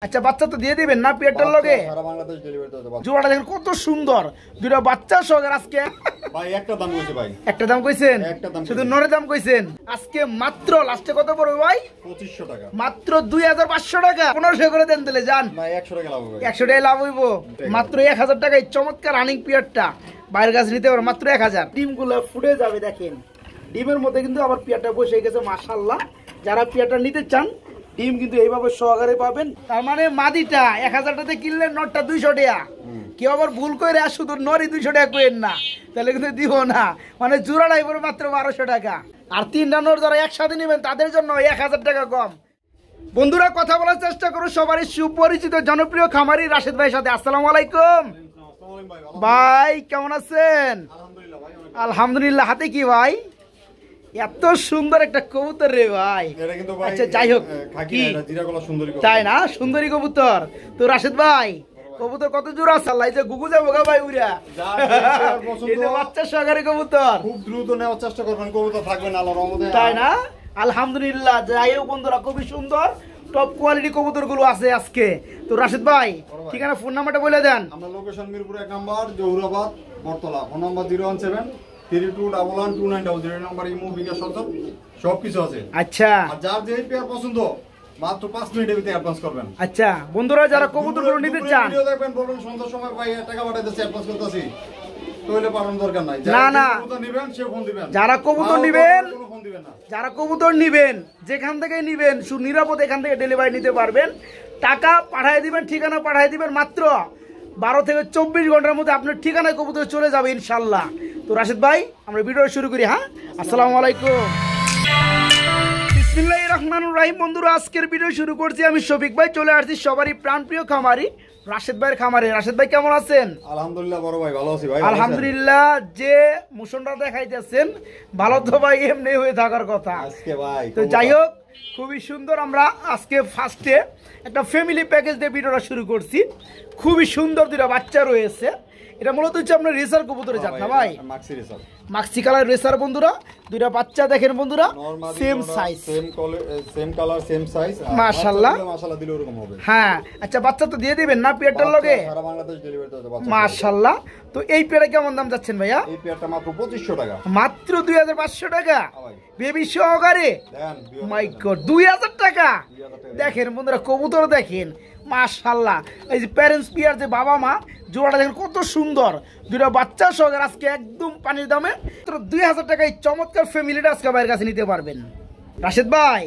আচ্ছা বাচ্চা তো দিয়ে দিবেন না পেয়ারটার লগে? সারা বাংলাদেশ ডেলিভারি দিতে পারবো। জোড়াটা দেখেন কত সুন্দর, দুইটা বাচ্চা সহকারে। আজকে ভাই একটা দাম কইছে ভাই, একটা দাম কইছেন, একটা দাম শুধু নরের দাম কইছেন। আজকে মাত্র লাস্টে কত পড়বে ভাই? 2500 টাকা, মাত্র 2500 টাকা। 1500 করে দেন দিলে যান ভাই 100 টাকা লাভ হবে। 100 টাকা লাভ হইব। মাত্র 1000 টাকায় চমৎকার রানিং পেয়ারটা বাইরের কাছে নিতে পারো মাত্র 1000। ডিমগুলো ফুটে যাবে দেখেন, ডিমের মধ্যে কিন্তু আবার পেয়ারটা বসে গেছে মাশাআল্লাহ। যারা পেয়ারটা নিতে চান ডিম কিন্তু এইভাবে সহকারে পাবেন। তার মানে মাদিটা 1000 টাকাতে কিনলে নটটা 200 টাকা। কেউ আবার ভুল করে শুধু নরি 200 টাকা কইেন না, তাহলে কিন্তু দিব না। মানে জোড়াটাই পড়বে মাত্র 1200 টাকা। আর 3টা নর যারা একসাথে নেবেন তাদের জন্য 1000 টাকা কম। বন্ধুরা কথা বলার চেষ্টা করো সবারই সুপরিচিত জনপ্রিয় খামারি রাশেদ ভাইয়ের সাথে। আসসালামু আলাইকুম ভাই, কেমন আছেন? আলহামদুলিল্লাহ। হাতে কি ভাই? এত সুন্দর একটা কবুতর রে ভাই। আচ্ছা যাই হোক, তাই না? সুন্দরী কবুতর তো রাশেদ ভাই। কবুতর কত জোড়া আছে? আল্লাহ যে গুগু যাবো গা ভাই উড়া। এই যে বাচ্চা সহকারে কবুতর, খুব দ্রুত নেওয়ার চেষ্টা করবেন, কবুতর থাকবে না আল্লাহর রহমতে, তাই না? আলহামদুলিল্লাহ। যাই হোক বন্ধুরা, খুবই সুন্দর টপ কোয়ালিটি কবুতর গুলো আছে আজকে। তো রাশেদ ভাই ঠিকানা ফোন নাম্বারটা বলে দেন। আমরা লোকেশন মিরপুর 1 নম্বর, Jahurabad, Battala. Phone number 01732212900 number. Imo bKash সবকিছু আছে। আচ্ছা, আর যার যে পেয়ার পছন্দ মাত্র 5 মিনিটের ভিতরে অ্যাডভান্স করবেন। আচ্ছা বন্ধুরা যারা কবুতর গুলো নিতে চান, ভিডিও দেখবেন, বলবেন সন্ধ্যার সময় ভাই টাকা পাঠাইতেছে, অ্যাডভান্স করতেছি, তাহলে পাঠানোর দরকার নাই। না না, কবুতর নেবেন সে ফোন দিবেন। যারা কবুতর নেবেন, ফোন দিবেন না। যারা কবুতর নেবেন যেখান থেকে নেবেন সুনিরাপদ এখান থেকে ডেলিভারি নিতে পারবেন। টাকা পাঠিয়ে দিবেন, ঠিকানা পাঠিয়ে দিবেন, মাত্র 12 থেকে 24 ঘন্টার মধ্যে আপনার ঠিকানায় কবুতর চলে যাবে ইনশাল্লাহ। তো রাশেদ ভাই আমরা ভিডিও শুরু করি। হ্যাঁ, আসসালামু আলাইকুম। বিসমিল্লাহির রহমানির রহিম। বন্ধুরা আজকের ভিডিও শুরু করছি আমি শফিক ভাই। চলে আসছি সবারই প্রাণপ্রিয় খামারি রাশেদ ভাইয়ের খামারে। রাশেদ ভাই কেমন আছেন? আলহামদুলিল্লাহ বড় ভাই, ভালো আছি ভাই। আলহামদুলিল্লাহ। যে মোশনটা দেখাইতেছেন ভালো তো ভাই এমনি হয়ে থাকার কথা আজকে ভাই। তো যাই হোক, খুবই সুন্দর। আমরা আজকে ফার্স্টে একটা ফ্যামিলি প্যাকেজ দিয়ে ভিডিওটা শুরু করছি। খুবই সুন্দর দুটা বাচ্চা রয়েছে। এটা মূলত হচ্ছে আপনার রেসার কবুতরের জাত না ভাই? Maksi racer, Maksi colour racer. বন্ধুরা দুইটা বাচ্চা দেখেন বন্ধুরা, same size, same colour, same size. মাশাআল্লাহ মাশাআল্লাহ দিলে এরকম হবে। হ্যাঁ। আচ্ছা বাচ্চা তো দিয়ে দিবেন না পেয়ারটার লগে? সারা বাংলাদেশ ডেলিভারি দিতে পারবো। মাশাআল্লাহ। তো এই পেয়ারে কেমন দাম যাচ্ছেন ভাইয়া? এই পেয়ারটা মাত্র 2500 টাকা। মাত্র 2500 টাকা বেবি সহকারে। মাই গড, 2000 টাকা। দেখেন বন্ধুরা কবুতর দেখেন মাশাআল্লাহ। এই যে প্যারেন্টস পেয়ার যে বাবা মা জোড়াটা দেখেন কত সুন্দর, দুইটা বাচ্চা সহকারে আজকে একদম পানির দামে 2000 টাকায় চমৎকার ফ্যামিলিটা আজকে বাইরের কাছে নিতে পারবেন। রাশেদ ভাই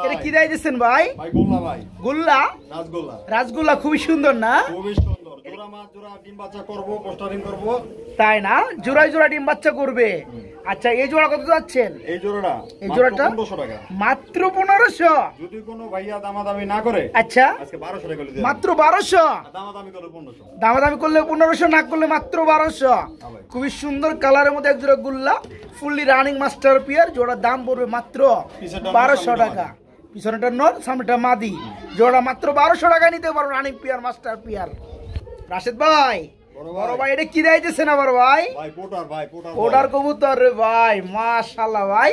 এটা কি দেয় দিচ্ছেন ভাই? গোল্লা ভাই, গোল্লা, রাজগোল্লা। রাজগোল্লা খুবই সুন্দর না? খুবই সুন্দর। জোড়া মাছ, জোড়া ডিম বাচ্চা করব, পোস্টারিং করব, তাই না? জোড়ায় জোড়া ডিম বাচ্চা করবে। আচ্ছা এই জোড়া কত যাচ্ছেন? এই জোড়াটা জোড়াটা 1500 টাকা। মাত্র 1500। যদি কোনো ভাইয়া দামাদামি না করে আচ্ছা আজকে 1200 টাকা করে দিই। মাত্র 1200। দামাদামি করলে 1500, দামাদামি করলে 1500, না করলে মাত্র 1200। খুবই সুন্দর কালারের মধ্যে এক জোড়া গুল্লা ফুললি রানিং মাস্টার পিয়ার। জোড়ার দাম পড়বে মাত্র 1200 টাকা। পিছনেটা নর, সামনেটা মাদি। জোড়া মাত্র 1200 টাকায় নিতে পারো রানিং পিয়ার মাস্টার পিয়ার। রাশেদ ভাই বড় ভাই এটা কি দিতেছেন আবার ভাই? ভাই পোটার ভাই, পোটার কবুতর রে ভাই। মাশাআল্লাহ ভাই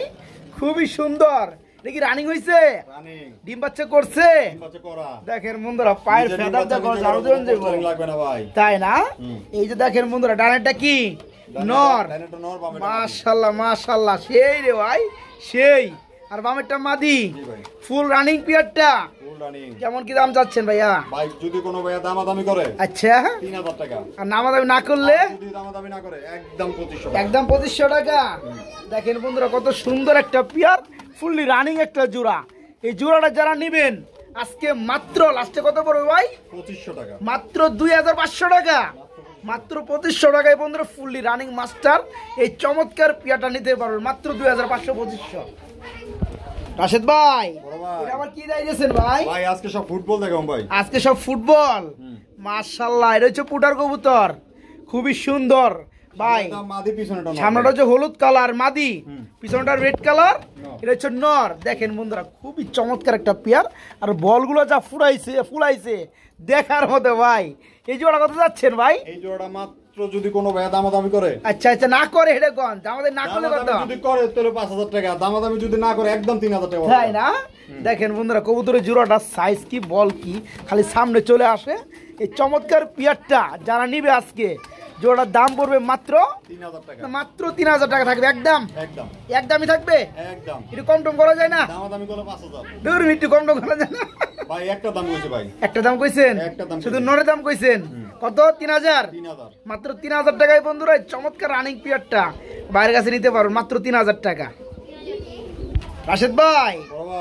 খুবই সুন্দর। এটা কি রানিং হইছে? রানিং। ডিম বাচ্চা করছে? ডিম বাচ্চা করা। দেখেন বন্ধুরা পায়ের ফেদার দেখো, জারু দেন যে লাগবে না ভাই, তাই না? এই যে দেখেন বন্ধুরা ডানেরটা কি নর। মাশাআল্লাহ মাশাআল্লাহ, সেই রে ভাই সেই। আর বামেরটা মাদি। ফুল রানিং পিয়ারটা কেমন কি দাম চাচ্ছেন ভাইয়া? ভাই যদি কোনো ভাইয়া দামাদামি করে আচ্ছা 3000 টাকা। আর দামাদামি না করলে? যদি দামাদামি না করে একদম 2500 টাকা। একদম 2500 টাকা। দেখেন বন্ধুরা কত সুন্দর একটা পিয়ার ফুললি রানিং একটা জোড়া। এই জোড়াটা যারা নেবেন আজকে মাত্র লাস্টে কত পড়বে ভাই? 2500 টাকা। মাত্র 2500 টাকা। মাত্র 2500 টাকায় বন্ধুরা ফুললি রানিং মাস্টার এই চমৎকার পিয়ারটা নিতে পারবেন মাত্র 2500 2500। রাশেদ ভাই এটা আবার কি দিয়েছেন ভাই? ভাই আজকে সব ফুটবল দেখাম ভাই। আজকে সব ফুটবল। মাশাআল্লাহ। এটা হচ্ছে পুটার কবুতর, খুবই সুন্দর ভাই। মাদি পিছনেটা নর, সামনেটা হচ্ছে হলুদ কালার মাদি, পিছনটা রেড কালার। এটা হচ্ছে নর। দেখেন বন্ধুরা খুবই চমৎকার একটা পেয়ার। আর বলগুলো যা ফুলাইছে দেখার মতো ভাই। এই জোড়া কত যাচ্ছেন ভাই? এই জোড়া মাত্র মাত্র যদি কোনো ভাই দামাদামি করে, আচ্ছা আচ্ছা, না করে এটা কোন আমাদের না করলে কত? দামাদামি যদি করে তাহলে 5000 টাকা, দামাদামি যদি না করে একদম 3000 টাকা। তাই না? দেখেন বন্ধুরা, কবুতরের জোড়াটা সাইজ কি বল কি, খালি সামনে চলে আসে। এই চমৎকার পিয়ারটা যারা নিবে আজকে, জোড়াটার দাম পড়বে মাত্র 3000 টাকা, মাত্র 3000 টাকা থাকবে একদম, একদম একদমই থাকবে। একদম একটু কম টম করা যায় না? দামাদামি করলে 5000। দূর, একটু কম টম করা যায় না? ভাই একটা দাম কইছে ভাই, একটা দাম কইছেন? একটা দাম শুধু কইছি। নরের দাম কইছেন কত? 3000। 3000 মাত্র 3000 টাকায় বন্ধুরা এই চমৎকার রানিং পিয়ারটা বাইরের কাছে নিতে পারবেন মাত্র 3000 টাকা। রাশেদ ভাই,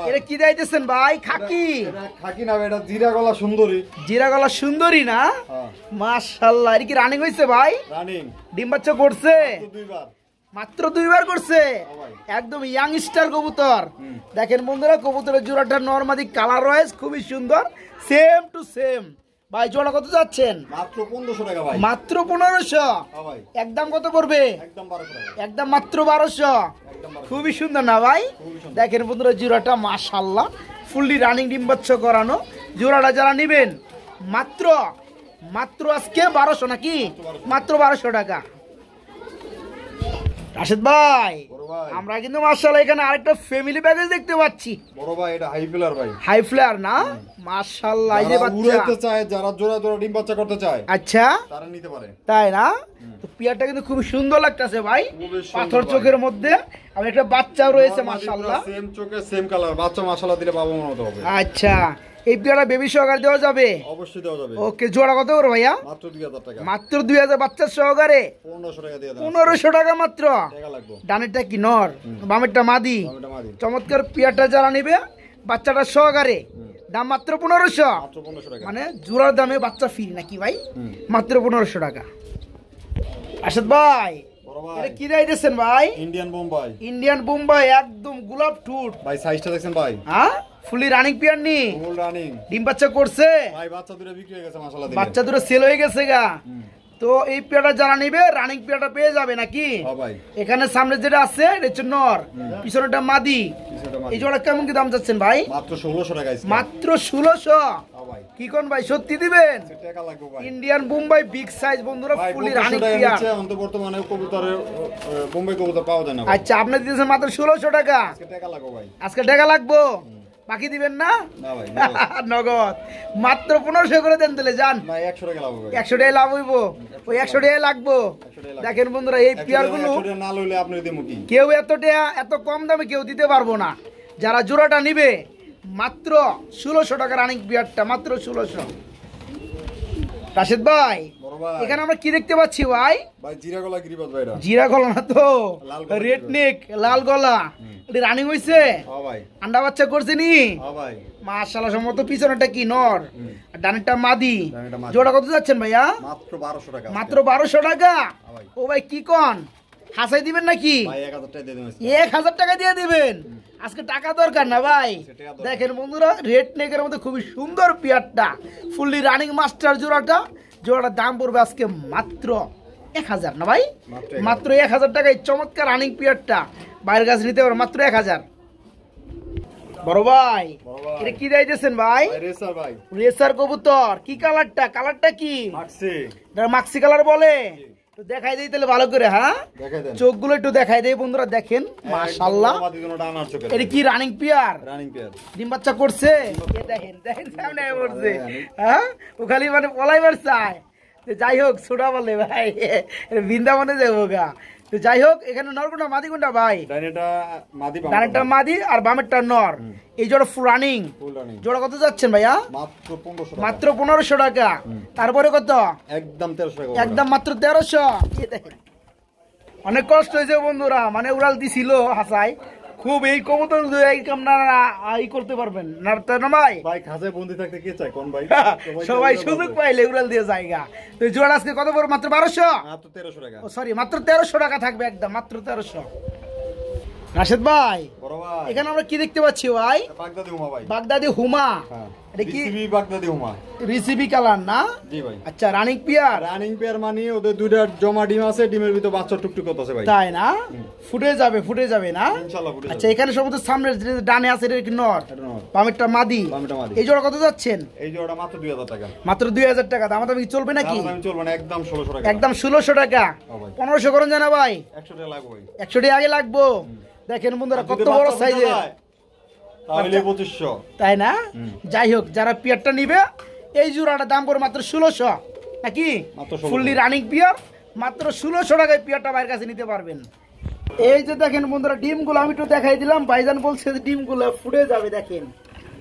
এটা কি দিতেছেন ভাই? খাকি? এটা খাকি না, এটা জিরা গলা সুন্দরী। জিরা গলা সুন্দরী না? হ্যাঁ মাশাআল্লাহ, এটা কি রানিং হইছে ভাই? রানিং ডিম বাচ্চা করছে? দুইবার, মাত্র 2বার করছে। ভাই। একদম ইয়াং স্টার কবুতর। দেখেন বন্ধুরা, কবুতরের জোড়াটা নরমালি কালার রয়েছে খুবই সুন্দর, সেম টু সেম। ভাই জোড়া কত যাচ্ছেন? মাত্র 1500 টাকা ভাই, মাত্র 1500। হ্যাঁ ভাই, একদম কত পড়বে? একদম 1200 টাকা, একদম মাত্র 1200। একদম 1200। খুবই সুন্দর না ভাই? খুবই সুন্দর। দেখেন বন্ধুরা, জোড়াটা মাশাআল্লাহ ফুললি রানিং ডিম বাচ্চা করানো। জোড়াটা যারা নেবেন মাত্র মাত্র আজকে 1200 নাকি? মাত্র 1200 টাকা। রাশেদ ভাই, বড় ভাই, আমরা কিন্তু মাশাআল্লাহ এখানে আরেকটা ফ্যামিলি প্যাকেজ দেখতে পাচ্ছি। বড় ভাই এটা হাই ফিলার ভাই, হাই ফ্লেয়ার না? মাশাআল্লাহ, এই যে যারা বাচ্চা। উড়াইতে চায়, যারা জোড়া জোড়া ডিম বাচ্চা করতে চায়, আচ্ছা তারা নিতে পারে। তাই না? তো পিয়ারটা কিন্তু খুব সুন্দর লাগতেছে ভাই, খুবই সুন্দর পাথর ভাই। চোখের মধ্যে। আর একটা বাচ্চাও রয়েছে মাশাআল্লাহ। সেম চোখে সেম কালার, বাচ্চা মাশাআল্লাহ দিলে বাবা মনে হবে। আচ্ছা, এই পিয়ারটা বেবি সহকারে দেওয়া যাবে? অবশ্যই দেওয়া যাবে। ওকে, জোড়া কত করে ভাইয়া? মাত্র 2000 টাকা, মাত্র 2000 বাচ্চা সহকারে 1500 টাকা দিয়ে দেন। 1500 টাকা মাত্র। টাকা লাগবে। ডানেরটা কি নর, বামেরটা মাদি? দামটা মারি। চমৎকার পিয়ারটা যারা নিবে বাচ্চাটা সহকারে দাম মাত্র 1500। মাত্র 1500 টাকা। মানে জোড়ার দামে বাচ্চা ফ্রি নাকি ভাই? হুম। মাত্র 1500 টাকা। আসাদ ভাই, বড় ভাই, এটা কি দিতেছেন ভাই? ইন্ডিয়ান বোম্বাই ইন্ডিয়ান বোম্বাই, একদম গোলাপ ঠুট। ভাই, সাইজটা দেখছেন ভাই? হ্যাঁ, ফুলি রানিং পিয়ার নি? ফুল রানিং ডিম বাচ্চা করছে? ভাই, বাচ্চা দুটো বিক্রি হয়ে গেছে মাশাআল্লাহ দিলে। বাচ্চা দুটো সেল হয়ে গেছে গা। তো এই পেয়ারটা যারা নিবে রানিং পেয়ারটা পেয়ে যাবে নাকি? হ্যাঁ ভাই, এখানে সামনে যেটা আছে এটা হচ্ছে নর, পিছনেটা মাদি। কিছুটা মারি। এই জোড়া কেমন কি দাম যাচ্ছেন ভাই? মাত্র 1600 টাকা আজকে। মাত্র 1600। হ্যাঁ ভাই, কি কোন ভাই, সত্যি দিবেন? টাকা লাগবে ভাই। ইন্ডিয়ান বোম্বাই বিগ সাইজ বন্ধুরা, ভাই, ফুলি 1500 রানিং টাকা পিয়ার। নিচ্ছে, অন্ত বর্তমানে কবুতরের বোম্বাই কবুতর পাওয়া যায় না ভাই। আচ্ছা, আপনি দিতেছেন মাত্র 1600 টাকা। আজকে টাকা লাগবে ভাই। আজকে টাকা লাগবো, বাকি দিবেন না? না ভাই, নগদ মাত্র 1500 করে দেন তাহলে যান। না 100 টাকা লাগবে ভাই। 100 টাকা লাভ হইব, ওই 100 টাকা লাগবো। 100 টাকা লাগবে। দেখেন বন্ধুরা, এই পিয়ার গুলো 100 টাকা না লইলে আপনি দিমু কি? কেউ এত কম দামে কেউ দিতে পারবো না। যারা জোড়াটা নিবে মাত্র 1600 টাকা রানিং পিয়ারটা, মাত্র 1600। রাশেদ ভাই, বড় ভাই, এখানে আমরা কি দেখতে পাচ্ছি ভাই? ভাই জিরা গলা গিরিবাজ ভাইরা। জিরা গলা না তো, লাল গলা। রেড নেক, লাল গলা। এটা রানিং হইছে? হ্যাঁ ভাই, আন্ডা বাচ্চা করছে নি? হ্যাঁ ভাই, মাশাআল্লাহ, সম্ভবত পিছনেরটা কি নর আর ডানেরটা মাদি। ডানেরটা মাদি। জোড়া কত যাচ্ছেন ভাইয়া? মাত্র 1200 টাকা। মাত্র 1200 টাকা। হ্যাঁ ভাই। ও ভাই, কি কন, হাসাই দিবেন নাকি? ভাই 1000 টাকা দিয়ে দেন আজকে। 1000 টাকা দিয়ে দিবেন? আজকে টাকা দরকার না ভাই। টাকা দরকার। দেখেন বন্ধুরা, রেড নেকের মধ্যে খুবই সুন্দর পিয়ারটা, ফুললি রানিং মাস্টার জোড়াটা। জোড়াটার দাম পড়বে আজকে মাত্র 1000 না ভাই? মাত্র মাত্র 1000 টাকায় চমৎকার রানিং পিয়ারটা বাইরের কাছে নিতে পারো মাত্র 1000। বড় ভাই, বড় ভাই। এটা কি দিতেছেন ভাই? ভাই রেসার ভাই, রেসার কবুতর। কি কালারটা? কালারটা কি? মাক্সি এটা মাক্সি কালার বলে? একটু দেখাই দেই তাহলে ভালো করে। হ্যাঁ, দেখাই দেন। চোখগুলো একটু দেখাই দেই বন্ধুরা, দেখেন মাশাআল্লাহ। মাদি দুটো ডানার চোখে। এটা কি রানিং পিয়ার? Running pair. ডিম বাচ্চা করছে? এ দেখেন দেখেন, সামনে পড়ছে। হ্যাঁ, ও খালি মানে পলাইবার চায়। তো যাই হোক, ছোটা বলে ভাই, বৃন্দাবনে যাবো গা। তো যাই হোক, এখানে নর কোনটা মাদি কোনটা ভাই? ডানেটা মাদি, ডানেরটা মাদি আর বামেরটা নর। এই জোড়া রানিং। Full running. জোড়া কত যাচ্ছেন ভাইয়া? মাত্র 1500 টাকা। মাত্র 1500 টাকা। তারপরে কত? একদম 1300 টাকা। একদম মাত্র 1300। অনেক কষ্ট হয়েছে বন্ধুরা, মানে উড়াল দিছিল হাসাই খুব। এই কবুতর আপনারা ই করতে পারবেন না না ভাই? ভাই খাঁচায় বন্দি থাকতে কে চায় কোন ভাই? সবাই সুযোগ পাইলে উড়াল দিয়ে জায়গা। তো জোড়া আজকে কত বড়? মাত্র 1200। মাত্র 1300 টাকা। ও সরি, মাত্র 1300 টাকা থাকবে একদম, মাত্র 1300। রাশেদ ভাই, বড় ভাই, এখানে আমরা কি দেখতে পাচ্ছি ভাই? বাগদাদি উমা ভাই। বাগদাদি হুমা। হ্যাঁ। এটা কি রিসিভি বাগদাদি হুমা রিসিভি কালার না? জি ভাই। আচ্ছা রানিং পেয়ার। রানিং পেয়ার মানে ওদের দুইটা জমা ডিম আছে, ডিমের ভিতর বাচ্চা টুকটুক করতেছে ভাই। তাই না? ফুটে যাবে না? ইনশাআল্লাহ ফুটে যাবে। আচ্ছা এখানে সম্ভবত সামনে ডানে আছে এটা কি নর? এটা নর। বামেরটা মাদি। বামেরটা মাদি। এই জোড়া কত যাচ্ছেন? এই জোড়া মাত্র 2000 টাকা। মাত্র 2000 টাকা। দামাদামি কি চলবে নাকি? আমি চলবে না, একদম 1600 টাকা। একদম 1600 টাকা। হ্যাঁ ভাই। 1500 করেন জানা ভাই? 100 টাকা লাগবে ভাই। 100 টাকা আগে লাগবো। দেখেন বন্ধুরা কত বড় সাইজের, তাহলে 2500। তাই না? যাই হোক যারা পিয়ারটা নিবে এই জোড়াটার দাম পড়ে মাত্র 1600 নাকি? মাত্র 1600। ফুললি রানিং পিয়ার মাত্র 1600 টাকায় পিয়ারটা বাইরের কাছে নিতে পারবেন। এই যে দেখেন বন্ধুরা ডিমগুলো আমি একটু দেখাই দিলাম, ভাইজান বলছে যে ডিমগুলো ফুটে যাবে। দেখেন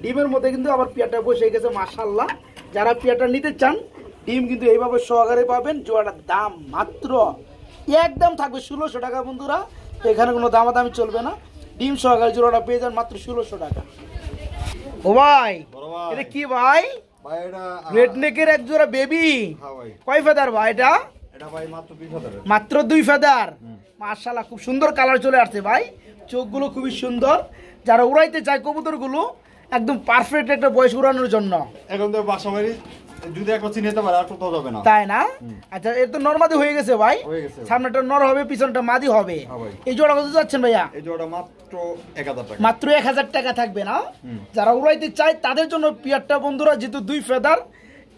ডিমের মধ্যে কিন্তু আবার পিয়ারটা বসে গেছে মাশাআল্লাহ। যারা পিয়ারটা নিতে চান ডিম কিন্তু এইভাবে সহকারে পাবেন। জোড়াটার দাম মাত্র একদম থাকবে 1600 টাকা বন্ধুরা। তো এখানে কোনো দামাদামি চলবে না, ডিম সহকারে জোড়াটা পেয়ে যান মাত্র 1600 টাকা। ও ভাই বড় ভাই। এটা কি ভাই? ভাই এটা রেড নেকের এক জোড়া বেবি। হ্যাঁ ভাই। কয় ফেদার ভাই এটা? এটা ভাই মাত্র 2000 টাকা। মাত্র 2 ফেদার। মাশাআল্লাহ খুব সুন্দর কালার চলে আসছে ভাই, চোখগুলো খুবই সুন্দর। যারা উড়াইতে চায় কবুতরগুলো একদম পারফেক্ট একটা বয়স উড়ানোর জন্য। এখন তো বাসা বাড়ি যদি একবার চিনতে পারে আর কোথাও যাবে না। তাই না? আচ্ছা এর তো নর মাদি হয়ে গেছে ভাই, হয়ে গেছে। সামনেটা নর হবে পিছনটা মাদি হবে। হ্যাঁ ভাই। এই জোড়া কত যাচ্ছেন ভাইয়া? এই জোড়া মাত্র 1000 টাকা। মাত্র 1000 টাকা থাকবে না? যারা উড়াইতে চায় তাদের জন্য পিয়ারটা বন্ধুরা, যেহেতু 2 ফেদার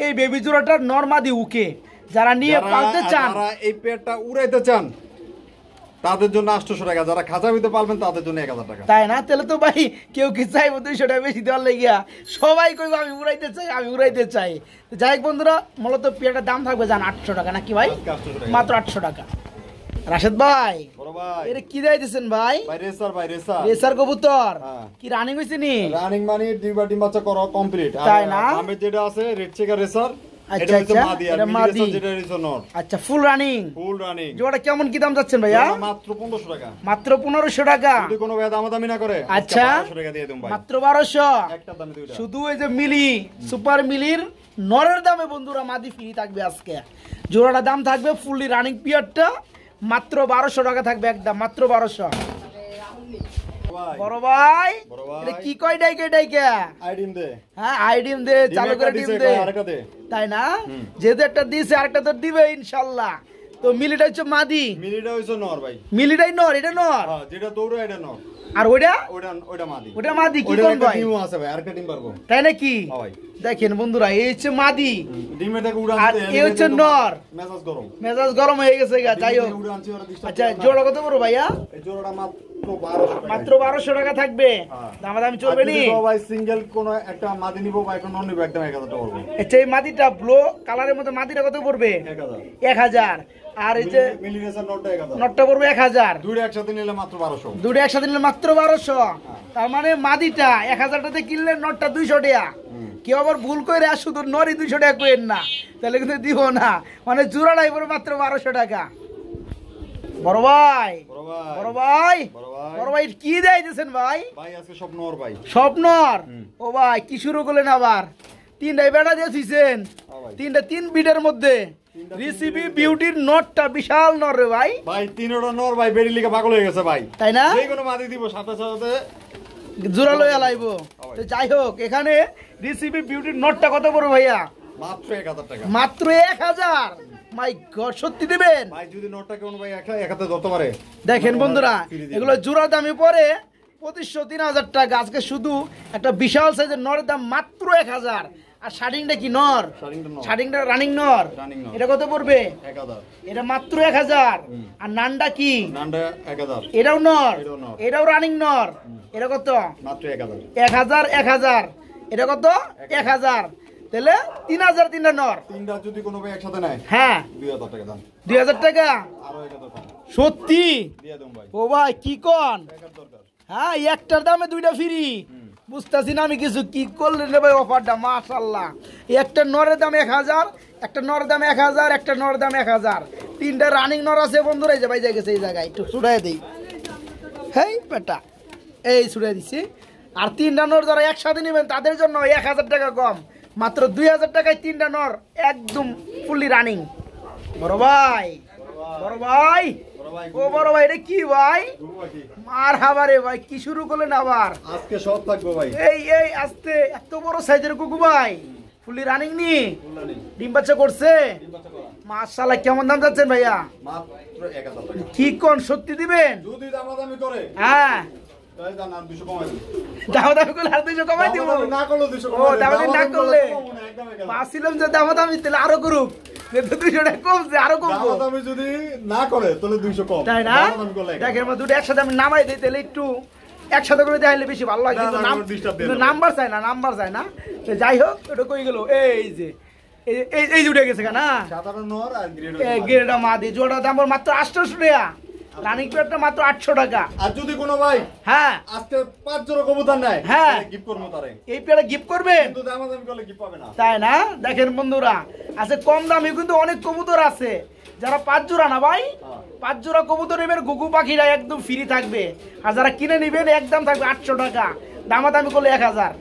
এই বেবি জোড়াটার নর মাদি উকে যারা নিয়ে পালতে চান, যারা এই পেয়ারটা উড়াইতে চান তাদের জন্য 800 টাকা, যারা খাঁচা ভিতরে পালবেন তাদের জন্য 1000 টাকা। তাই না? তাহলে তো ভাই কেউ কি চাইবো 200 টাকা বেশি দেওয়ার লেগিয়া? সবাই কইবো আমি উড়াইতে চাই, আমি উড়াইতে চাই। তো যাই হোক বন্ধুরা, মূলত পিয়ারটার দাম থাকবে জান 800 টাকা নাকি ভাই? 800 টাকা। মাত্র 800 টাকা। রাশেদ ভাই বড় ভাই। এটা কি দিতেছেন ভাই? ভাই রেসার, ভাই রেসার। রেসার কবুতর হ্যাঁ। কি রানিং হইছে নি? রানিং মানে ডিম বাচ্চা করা কমপ্লিট। তাই না? আমি যেটা আছে রেড চেকার রেসার, আচ্ছা, এটা হচ্ছে আচ্ছা, মাদি, আর এটা মিলি মাদি। রেসার যেটা হচ্ছে নর। আচ্ছা ফুল রানিং। Full running. জোড়া কেমন কি দাম যাচ্ছেন ভাইয়া? জোড়া মাত্র 1500 টাকা। মাত্র 1500 টাকা। যদি কোনো ভাই দামাদামি না করে আচ্ছা 1200 টাকা দিয়ে দেব ভাই। মাত্র 1200। একটা দামে দুইটা। শুধু এই যে মিলি সুপার মিলির নরের দামে বন্ধুরা মাদি ফ্রি থাকবে আজকে। জোড়াটা দাম থাকবে ফুললি রানিং পিয়ারটা মাত্র 1200 টাকা থাকবে একদম, মাত্র 1200। ভাই বড় ভাই বড় ভাই। এটা কি কয় ডাইকে? আইডিম দে। হ্যাঁ আইডিম দে, চালু করে ডিম দে। আরেকটা দে। তাই না? যেহেতু একটা দিছে আরেকটা তো দিবে ইনশাআল্লাহ। তো মিলিটা হচ্ছে মাদি, মিলিটা হইছে নর ভাই। মিলিটাই নর, এটা নর। হ্যাঁ, যেটা দৌড়া এটা নর। আর ওইটা ওটা মাদি। ওটা মাদি। কি ওইটার কোন একটা ভাই? ডিমও আছে ভাই, আরেকটা ডিম পারবো। তাই নাকি? হ্যাঁ ভাই। দেখেন বন্ধুরা এই হচ্ছে মাদি, ডিমের থেকে উড়ান আর দিতে, এ হচ্ছে নর। মেজাজ গরম। মেজাজ গরম হয়ে গেছে গা। যাই হোক উড়ানছি ওরা ডিস্টার্ব। আচ্ছা জোড়া কত বড় ভাইয়া? এই জোড়াটা মাত্র 1200 টাকা। মাত্র 1200 টাকা থাকবে। হ্যাঁ। দামাদামি চলবে নি? ভাই সিঙ্গেল কোন একটা মাদি নিব বা একটা নর নিব, একদম 1000 টাকা পড়বে। আচ্ছা এই মাদিটা ব্লু কালারের মধ্যে মাদিটা কত পড়বে? 1000। 1000। আর এই যে মিলি রেসার নরটা 1000। নটটা পড়বে 1000। দুইটা একসাথে নিলে মাত্র 1200। দুটো একসাথে নিলে মাত্র 1200। তার মানে মাদিটা 1000 টাকাতে কিনলে নটটা 200 টাকা। কেউ আবার ভুল করে শুধু নরই 200 টাকা কইেন না, তাহলে কিন্তু দিব না। মানে জোড়াটাই পড়বে মাত্র 1200 টাকা। বড় ভাই বড় ভাই। বড় ভাই বড় ভাই। বড় ভাই কি দিতেছেন ভাই? ভাই আজকে সব নর ভাই। স্বপ্নর। ও ভাই কি শুরু করলেন আবার? তিনটাই বেড়া দিয়েছেন, হ্যাঁ ভাই। তিনটা 3 বিটের মধ্যে। রিসিবি বিউটির নটটা বিশাল নর রে ভাই। ভাই তিনটা নর ভাই, বেরি লিগে পাগল হয়ে গেছে ভাই। তাই না? যে কোনো মাদি দিব সাথে সাথে জোড়া লইয়া লাইবো। তো যাই হোক এখানে রিসিবি বিউটির নটটা কত বড় ভাইয়া? মাত্র 1000 টাকা। মাত্র 1000। মাই গড সত্যি দিবেন? ভাই যদি নটটা কোন ভাই এক হাতে ধরতে পারে। দেখেন বন্ধুরা এগুলো জোড়া দামে পড়ে 2500-3000 টাকা। আজকে শুধু একটা বিশাল সাইজের নরের দাম মাত্র 1000। আর শার্টিংটা কি নর? শার্টিংটা নর। শার্টিংটা রানিং নর। রানিং নর। এটা কত পড়বে? 1000। এটা মাত্র 1000। আর নানটা কি? নান্ডা 1000। এটাও নর, এটাও নর। এটাও রানিং নর। এটা কত? মাত্র 1000। 1000। এটা কত? 1000। তাহলে 3000 তিনটা নর। তিনটা যদি কোনো ভাই একসাথে নেয় হ্যাঁ 2000 টাকা দাম। 2000 টাকা। আরো 1000 কম সত্যি? দিয়ে দেব ভাই। ও ভাই কি কোন? টাকার দরকার। হ্যাঁ একটার দামে দুইটা ফ্রি। বুঝতেছি না আমি কিছু, কি করলেন রে ভাই অফারটা? মাশাআল্লাহ। একটা নরের দাম 1000, একটা নরের দাম 1000, একটা নরের দাম 1000। তিনটা রানিং নর আছে বন্ধুরা। এই যে ভাই গেছে এই জায়গায় একটু ছুড়াই দিই। হেই বেটা এই ছুড়াই দিছি। আর তিনটা নর যারা একসাথে নেবেন তাদের জন্য 1000 টাকা কম, মাত্র 2000 টাকায় তিনটা নর একদম ফুললি রানিং। বড় ভাই বড় ভাই ও বড় ভাই এটা কি ভাই? মার হাবারে ভাই, কি শুরু করলেন আবার? আজকে সব থাকবো ভাই। এই আস্তে, এত বড় সাইজের গুগু ভাই, ফুলি রানিং নি, ডিম বাচ্চা করছে? মাশাআল্লাহ, কেমন দাম যাচ্ছেন ভাইয়া? মাত্র 1000 টাকা। কি কোন, সত্যি দিবেন? যদি দামাদামি করে হ্যাঁ, তাহলে দাম 200 কমাই দিই। দামাদামি করলে আর 200 কমাই দিব? দামাদামি না করলে 200 ও, কমাই দিই। দামাদামি না করলে কমাবো না, একদমই গেল। পাচ্ছিলাম যে দামাদামি, তাহলে আরো করুক, 200 টাকা কমছে, আরো কমবো, দামাদামি যদি না করে তাহলে 200 কম। তাই না? দামাদামি করলে একদম। দেখেন দুটো একসাথে আমি নামাই দিই, তাহলে একটু একসাথে করে দেখাইলে বেশি ভালো লাগে। না, কিন্তু না, disturb দিয়ে দেবো। নাম্বার চাই না, নাম্বার চাই না। তো যাই হোক, ওটা কই গেল? এই যে এই যে উঠে গেছে কেন? সাধারণ নর আর গ্রেড। গেরেটা মাদি জোড়া দাম ওর মাত্র 800 টাকা, রানিং পেয়ারটা মাত্র 800 টাকা। আর যদি কোনো ভাই হ্যাঁ আজকে 5 জোড়া কবুতর নেয়, হ্যাঁ, গিফট করব তারে। এই পেয়ারটা গিফট করবেন, কিন্তু দামাদামি করলে গিফট পাবে না। তাই না? দেখেন বন্ধুরা, আছে কম দামে কিন্তু অনেক কবুতর আছে, যারা 5 জোড়া না ভাই, 5 জোড়া কবুতর নেবেন, গুগু পাখিরা একদম ফ্রি থাকবে, আর যারা কিনে নেবেন একদম থাকবে 800 টাকা, দামাদামি করলে 1000।